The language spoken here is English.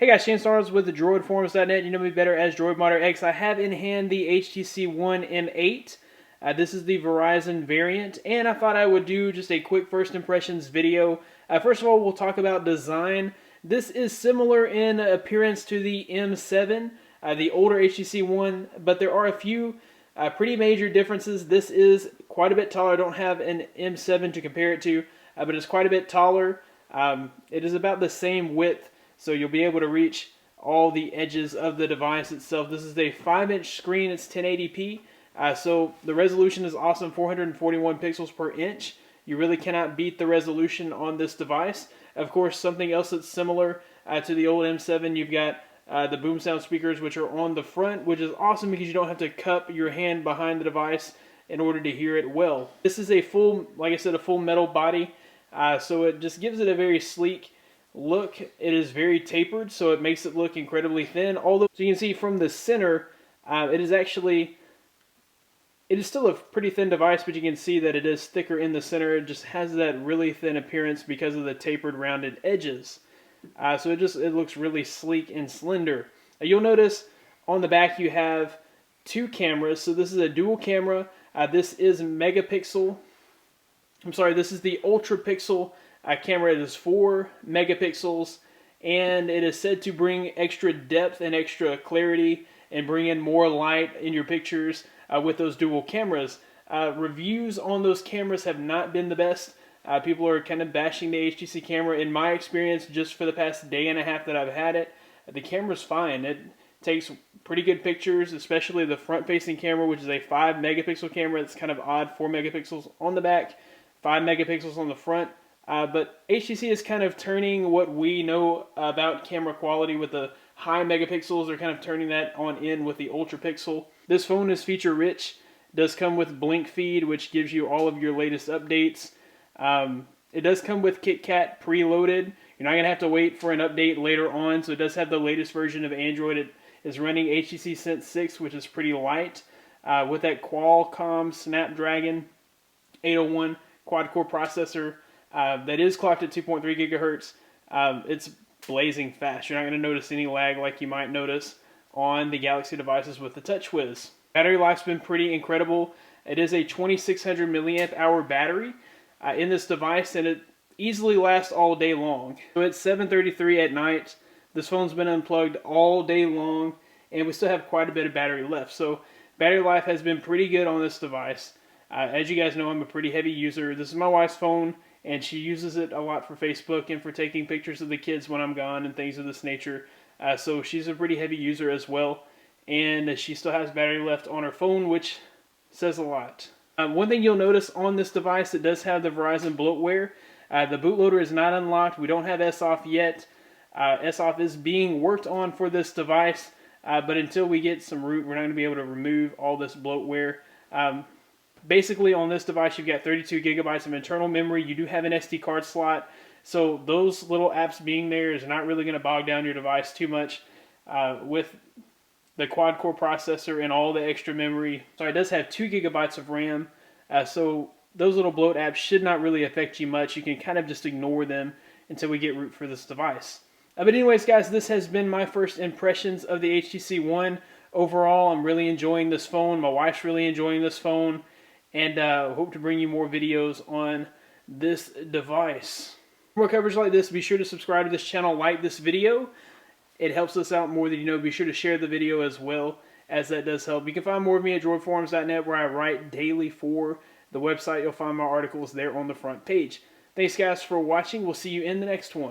Hey guys, Shane Stars with the DroidForums.net. You know me better as Droid X. I have in hand the HTC One M8. This is the Verizon variant, and I thought I would do just a quick first impressions video. First of all, we'll talk about design. This is similar in appearance to the M7, the older HTC One, but there are a few pretty major differences. This is quite a bit taller. I don't have an M7 to compare it to, but it's quite a bit taller. It is about the same width, so you'll be able to reach all the edges of the device itself. This is a 5-inch screen. It's 1080p. So the resolution is awesome, 441 pixels per inch. You really cannot beat the resolution on this device. Of course, something else that's similar to the old M7, you've got the boom sound speakers, which are on the front, which is awesome because you don't have to cup your hand behind the device in order to hear it well. This is a full, like I said, a full metal body, so it just gives it a very sleek look. It is very tapered, so it makes it look incredibly thin. Although, so you can see from the center, it is still a pretty thin device, but you can see that it is thicker in the center. It just has that really thin appearance because of the tapered, rounded edges. So it looks really sleek and slender. You'll notice on the back you have two cameras. So this is a dual camera. This is megapixel. I'm sorry, this is the ultra pixel camera. It is 4 megapixels, and it is said to bring extra depth and extra clarity and bring in more light in your pictures with those dual cameras. Reviews on those cameras have not been the best. People are kind of bashing the HTC camera. In my experience, just for the past day and a half that I've had it, the camera's fine. It takes pretty good pictures, especially the front-facing camera, which is a 5 megapixel camera. It's kind of odd, 4 megapixels on the back, 5 megapixels on the front. But HTC is kind of turning what we know about camera quality with the high megapixels. They're kind of turning that on in with the ultra pixel. This phone is feature rich. It does come with Blink Feed, which gives you all of your latest updates. It does come with KitKat preloaded. You're not going to have to wait for an update later on, so it does have the latest version of Android. It is running HTC Sense 6, which is pretty light, with that Qualcomm Snapdragon 801 quad-core processor that is clocked at 2.3 gigahertz. It's blazing fast. You're not going to notice any lag like you might notice on the Galaxy devices with the TouchWiz. Battery life's been pretty incredible. It is a 2600 milliamp hour battery in this device, and it easily lasts all day long. So it's 7:33 at night. This phone's been unplugged all day long, and we still have quite a bit of battery left. So battery life has been pretty good on this device. As you guys know, I'm a pretty heavy user. This is my wife's phone, and she uses it a lot for Facebook and for taking pictures of the kids when I'm gone and things of this nature. So she's a pretty heavy user as well, and she still has battery left on her phone, which says a lot. One thing you'll notice on this device, it does have the Verizon bloatware. The bootloader is not unlocked. We don't have SOF yet. SOF is being worked on for this device, but until we get some root, we're not going to be able to remove all this bloatware. Basically, on this device, you've got 32 gigabytes of internal memory. You do have an SD card slot, so those little apps being there is not really going to bog down your device too much with the quad-core processor and all the extra memory. So it does have 2 gigabytes of RAM, so those little bloat apps should not really affect you much. You can kind of just ignore them until we get root for this device. But anyways, guys, this has been my first impressions of the HTC One. Overall, I'm really enjoying this phone. My wife's really enjoying this phone. And hope to bring you more videos on this device. For more coverage like this, be sure to subscribe to this channel, like this video. It helps us out more than you know. Be sure to share the video as well, as that does help. You can find more of me at DroidForums.net, where I write daily for the website. You'll find my articles there on the front page. Thanks, guys, for watching. We'll see you in the next one.